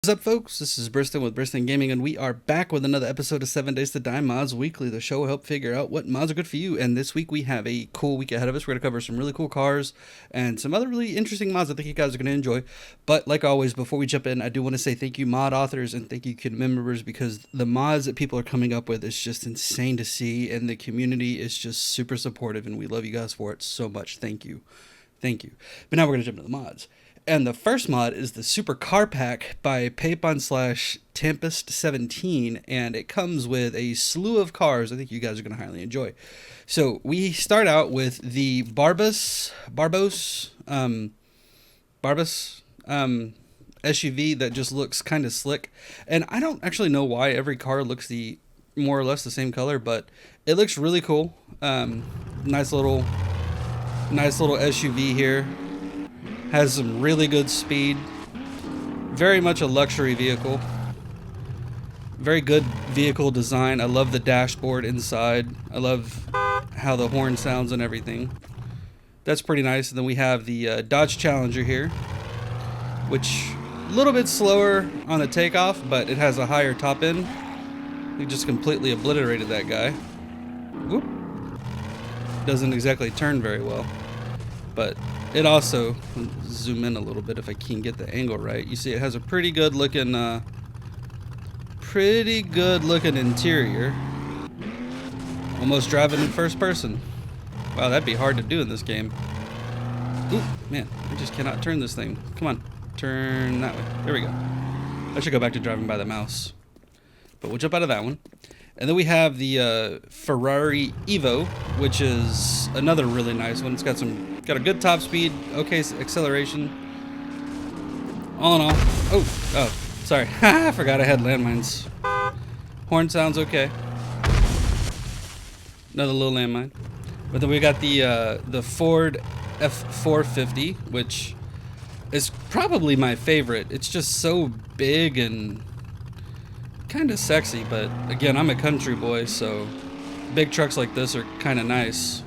What's up, folks? This is Briston with Briston Gaming, and we are back with another episode of 7 Days to Die Mods Weekly. The show will help figure out what mods are good for you, and this week we have a cool week ahead of us. We're going to cover some really cool cars and some other really interesting mods I think you guys are going to enjoy. But like always, before we jump in, I do want to say thank you mod authors and thank you community members, because the mods that people are coming up with is just insane to see, and the community is just super supportive, and we love you guys for it so much. Thank you. Thank you. But now we're going to jump into the mods. And the first mod is the Super Car Pack by Papon/Tempest17, and it comes with a slew of cars I think you guys are going to highly enjoy. So we start out with the Barbos SUV that just looks kind of slick. And I don't actually know why every car looks the more or less the same color, but it looks really cool. Nice little SUV here. Has some really good speed. Very much a luxury vehicle. Very good vehicle design. I love the dashboard inside. I love how the horn sounds and everything. That's pretty nice. And then we have the Dodge Challenger here, which a little bit slower on the takeoff, but it has a higher top end. We just completely obliterated that guy. Whoop. Doesn't exactly turn very well, but it also, zoom in a little bit if I can get the angle right. You see it has a pretty good looking interior. Almost driving in first person. Wow, that'd be hard to do in this game. Ooh, man, I just cannot turn this thing. Come on, turn that way. There we go. I should go back to driving by the mouse. But we'll jump out of that one. And then we have the Ferrari Evo, which is another really nice one. It's got a good top speed, okay acceleration. All in all, oh, sorry, I forgot I had landmines. Horn sounds okay. Another little landmine. But then we got the Ford F450, which is probably my favorite. It's just so big and kind of sexy, but again, I'm a country boy, so big trucks like this are kind of nice.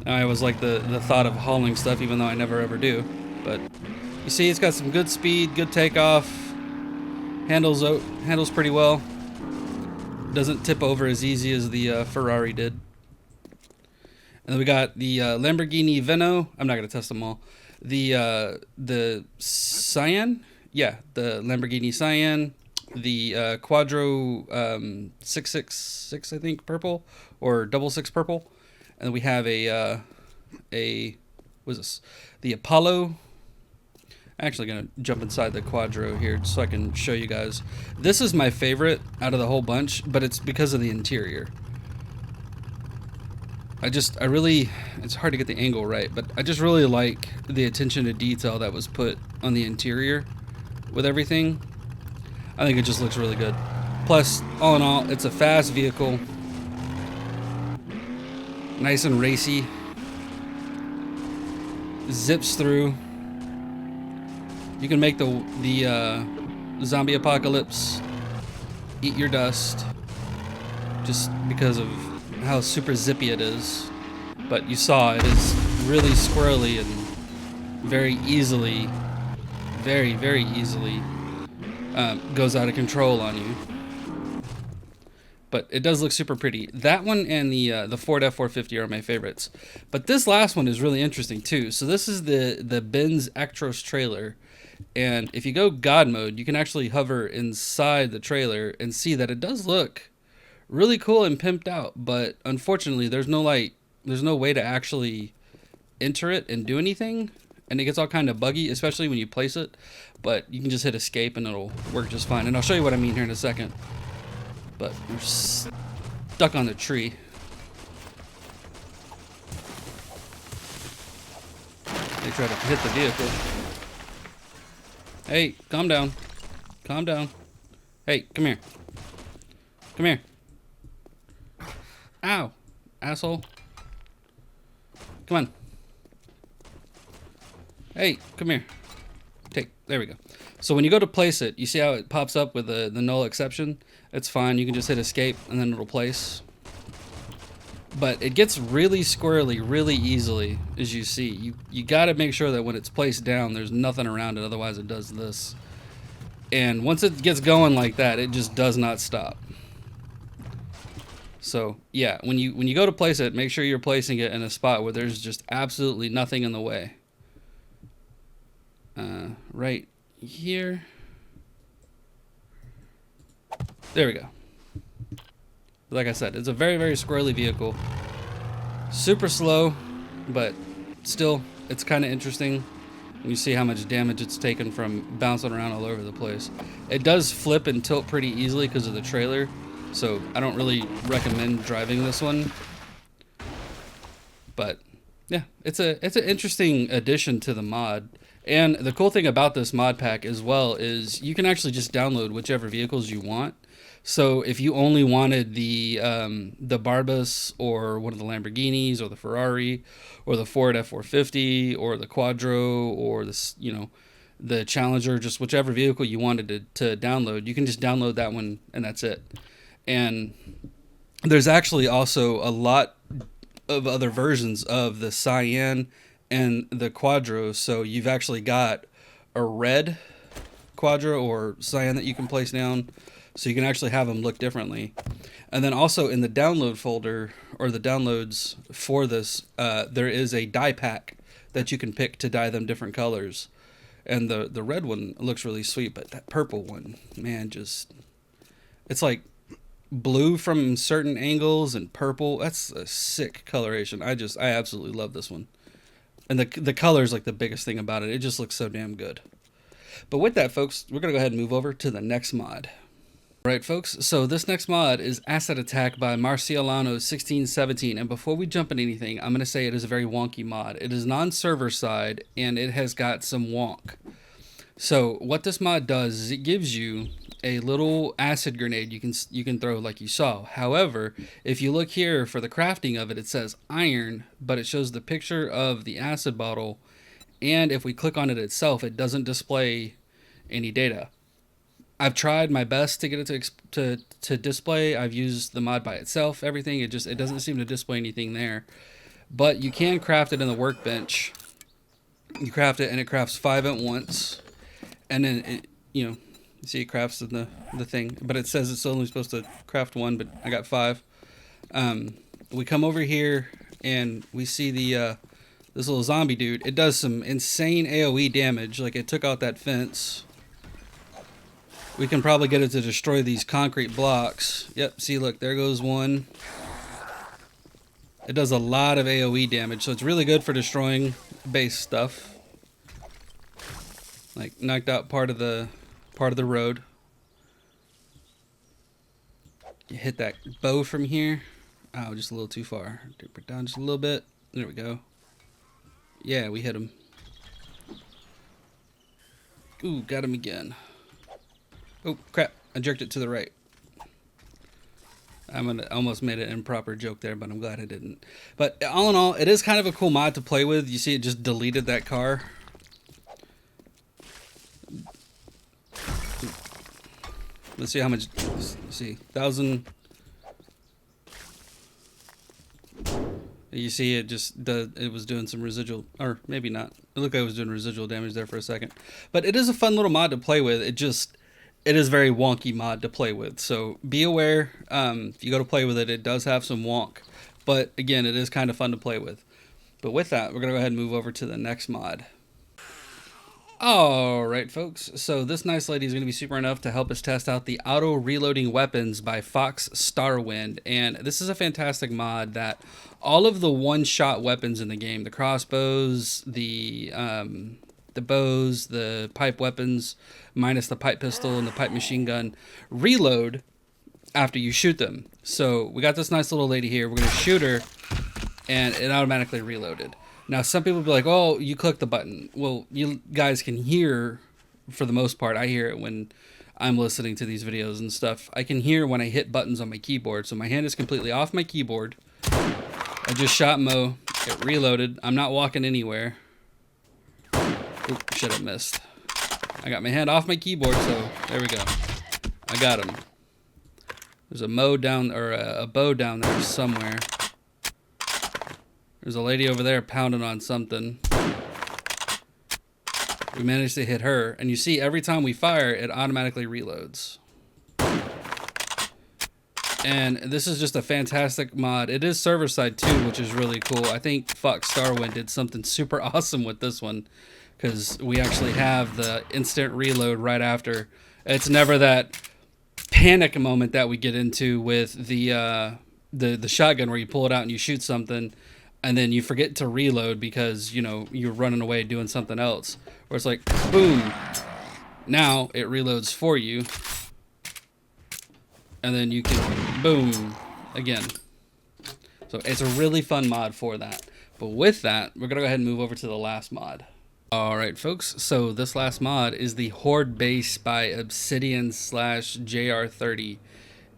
I always like the thought of hauling stuff, even though I never ever do. But you see, it's got some good speed, good takeoff, handles pretty well. Doesn't tip over as easy as the Ferrari did. And then we got the Lamborghini Veno. I'm not gonna test them all. The Cyan, yeah, the Lamborghini Cyan. The Quadro 666, I think, purple, or 66 purple. And then we have a what is this? The Apollo. I'm actually gonna jump inside the Quadro here so I can show you guys. This is my favorite out of the whole bunch, but it's because of the interior. It's hard to get the angle right, but I just really like the attention to detail that was put on the interior with everything. I think it just looks really good. Plus, all in all, it's a fast vehicle. Nice and racy. Zips through. You can make the zombie apocalypse eat your dust just because of how super zippy it is. But you saw it is really squirrely and very easily, very, very easily goes out of control on you. But it does look super pretty. That one and the Ford F450 are my favorites. But this last one is really interesting too. So this is the Benz Actros trailer. And if you go God mode, you can actually hover inside the trailer and see that it does look really cool and pimped out. But unfortunately, there's no way to actually enter it and do anything. And it gets all kind of buggy, especially when you place it. But you can just hit escape and it'll work just fine. And I'll show you what I mean here in a second. But we're stuck on the tree. They try to hit the vehicle. Hey, calm down. Calm down. Hey, come here. Come here. Ow, asshole. Come on. Hey, come here. There we go. So when you go to place it, you see how it pops up with the null exception? It's fine. You can just hit escape and then it'll place. But it gets really squirrely really easily, as you see. You got to make sure that when it's placed down, there's nothing around it, otherwise it does this. And once it gets going like that, it just does not stop. So yeah, when you go to place it, make sure you're placing it in a spot where there's just absolutely nothing in the way. Right here. There we go. Like I said, it's a very, very squirrely vehicle. Super slow, but still, it's kind of interesting. You see how much damage it's taken from bouncing around all over the place. It does flip and tilt pretty easily because of the trailer, so I don't really recommend driving this one. But yeah, it's an interesting addition to the mod. And the cool thing about this mod pack as well is you can actually just download whichever vehicles you want. So if you only wanted the Barbas or one of the Lamborghinis or the Ferrari or the Ford F450 or the Quadro or the Challenger, just whichever vehicle you wanted to download, you can just download that one and that's it. And there's actually also a lot of other versions of the Cyan and the Quadro. So you've actually got a red Quadro or Cyan that you can place down. So you can actually have them look differently. And then also in the download folder or the downloads for this, there is a dye pack that you can pick to dye them different colors. And the red one looks really sweet, but that purple one, man, it's like blue from certain angles and purple. That's a sick coloration. I absolutely love this one. And the color is like the biggest thing about it. It just looks so damn good. But with that, folks, we're going to go ahead and move over to the next mod. Right, folks, so this next mod is Asset Attack by Marcialano1617, and before we jump into anything, I'm going to say it is a very wonky mod. It is non-server side, and it has got some wonk. So what this mod does is it gives you a little acid grenade you can throw like you saw. However, if you look here for the crafting of it, it says iron, but it shows the picture of the acid bottle, and if we click on it itself, it doesn't display any data. I've tried my best to get it to display. I've used the mod by itself, everything. It doesn't seem to display anything there. But you can craft it in the workbench. You craft it and it crafts 5 at once. And then you see it crafts in the thing. But it says it's only supposed to craft 1, but I got 5. We come over here and we see this little zombie dude. It does some insane AoE damage. Like it took out that fence. We can probably get it to destroy these concrete blocks. Yep, see, look, there goes one. It does a lot of AoE damage, so it's really good for destroying base stuff. Like, knocked out part of the road. You hit that bow from here. Oh, just a little too far. Dip it down just a little bit. There we go. Yeah, we hit him. Ooh, got him again. Oh, crap. I jerked it to the right. Almost made an improper joke there, but I'm glad I didn't. But all in all, it is kind of a cool mod to play with. You see it just deleted that car. Let's see how much. Let's see, 1,000. You see it it was doing some residual, or maybe not. It looked like it was doing residual damage there for a second. But it is a fun little mod to play with. It is a very wonky mod to play with, so be aware. If you go to play with it, it does have some wonk, but again, it is kind of fun to play with. But with that, we're gonna go ahead and move over to the next mod. All right, folks, so this nice lady is gonna be super enough to help us test out the auto reloading weapons by Fox Starwind, and this is a fantastic mod that all of the one-shot weapons in the game, the crossbows, the bows, the pipe weapons, minus the pipe pistol and the pipe machine gun, reload after you shoot them. So we got this nice little lady here. We're going to shoot her, and it automatically reloaded. Now, some people will be like, oh, you click the button. Well, you guys can hear, for the most part, I hear it when I'm listening to these videos and stuff. I can hear when I hit buttons on my keyboard. So my hand is completely off my keyboard. I just shot Mo. It reloaded. I'm not walking anywhere. Oop, should have missed. I got my hand off my keyboard, so there we go. I got him. There's a bow down there somewhere. There's a lady over there pounding on something. We managed to hit her, and you see every time we fire, it automatically reloads. And this is just a fantastic mod. It is server side too, which is really cool. I think Fox Starwind did something super awesome with this one, because we actually have the instant reload right after. It's never that panic moment that we get into with the shotgun where you pull it out and you shoot something, and then you forget to reload because, you know, you're running away doing something else. Where it's like, boom, now it reloads for you. And then you can, boom, again. So it's a really fun mod for that. But with that, we're going to go ahead and move over to the last mod. Alright folks, so this last mod is the Horde Base by Obsidian/JR30.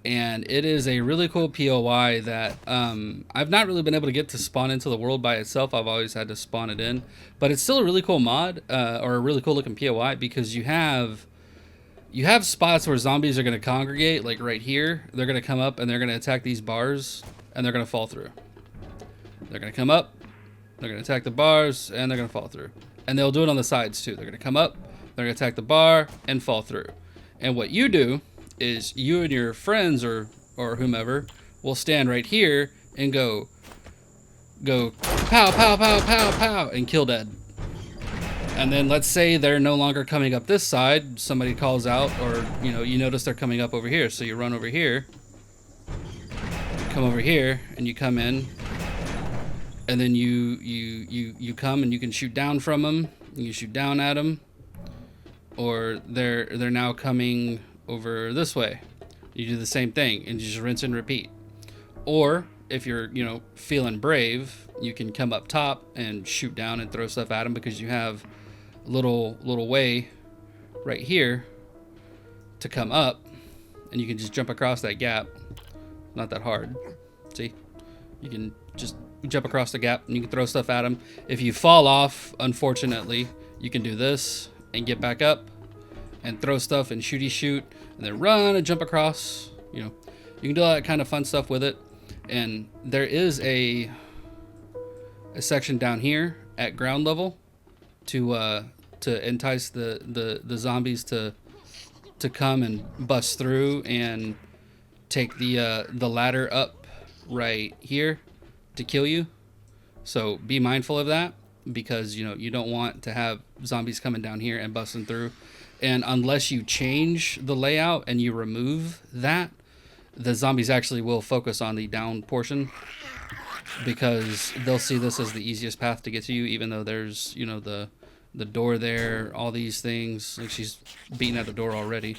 And it is a really cool POI that I've not really been able to get to spawn into the world by itself. I've always had to spawn it in. But it's still a really cool mod, or a really cool looking POI, because you have spots where zombies are going to congregate, like right here. They're going to come up and they're going to attack these bars, and they're going to fall through. They're going to come up, they're going to attack the bars, and they're going to fall through. And they'll do it on the sides too. They're going to come up, they're going to attack the bar, and fall through. And what you do is you and your friends or whomever will stand right here and go pow, pow, pow, pow, pow, and kill dead. And then let's say they're no longer coming up this side. Somebody calls out, or you notice they're coming up over here. So you run over here, come over here, and you come in, and then you come and you can shoot down from them. You shoot down at them, or they're now coming over this way. You do the same thing and you just rinse and repeat. Or if you're feeling brave, you can come up top and shoot down and throw stuff at them, because you have little way right here to come up, and you can just jump across that gap. Not that hard. See, you can just jump across the gap and you can throw stuff at them. If you fall off, unfortunately, you can do this and get back up and throw stuff and shoot and then run and jump across. You can do all that kind of fun stuff with it. And there is a section down here at ground level to entice the zombies to come and bust through and take the ladder up right here to kill you. So be mindful of that, because you don't want to have zombies coming down here and busting through. And unless you change the layout and you remove that, the zombies actually will focus on the down portion, because they'll see this as the easiest path to get to you, even though there's the door there, all these things. Like, she's beating at the door already.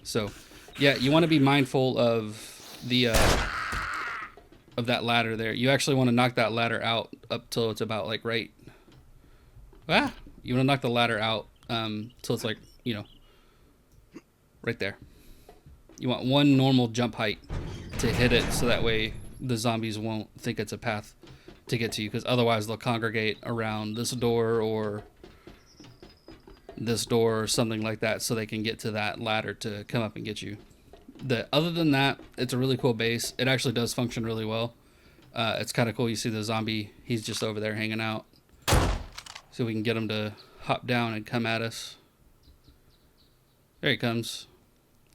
So yeah, you want to be mindful of the of that ladder there. You actually want to knock that ladder out up till it's about like right. You want to knock the ladder out till it's like right there. You want one normal jump height to hit it, so that way the zombies won't think it's a path to get to you, because otherwise they'll congregate around this door or this door or something like that, so they can get to that ladder to come up and get you. Other than that, it's a really cool base. It actually does function really well. It's kind of cool. You see the zombie, he's just over there hanging out, so we can get him to hop down and come at us. There he comes.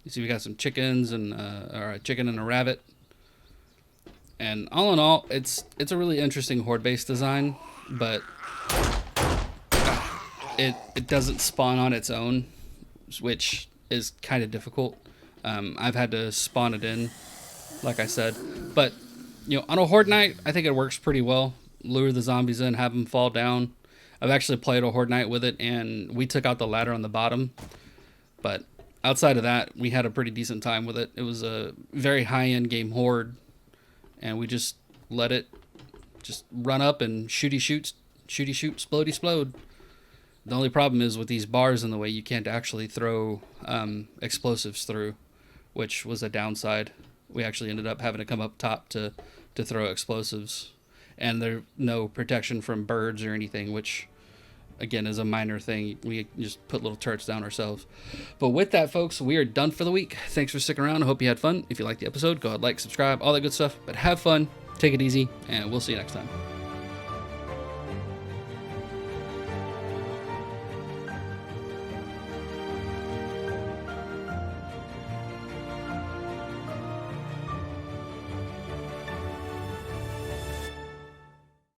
You see we got some chickens and or a chicken and a rabbit. And all in all, it's a really interesting horde base design, but it doesn't spawn on its own, which is kind of difficult. I've had to spawn it in, like I said. But on a horde night, I think it works pretty well. Lure the zombies in, have them fall down. I've actually played a horde night with it, and we took out the ladder on the bottom. But outside of that, we had a pretty decent time with it. It was a very high-end game horde, and we just let it just run up and shooty shoot, splody explode. The only problem is with these bars in the way, you can't actually throw explosives through, which was a downside. We actually ended up having to come up top to throw explosives, and there's no protection from birds or anything, which again is a minor thing. We just put little turrets down ourselves. But with that, folks, we are done for the week. Thanks for sticking around. I hope you had fun. If you liked the episode, go ahead, like, subscribe, all that good stuff. But have fun, take it easy, and we'll see you next time.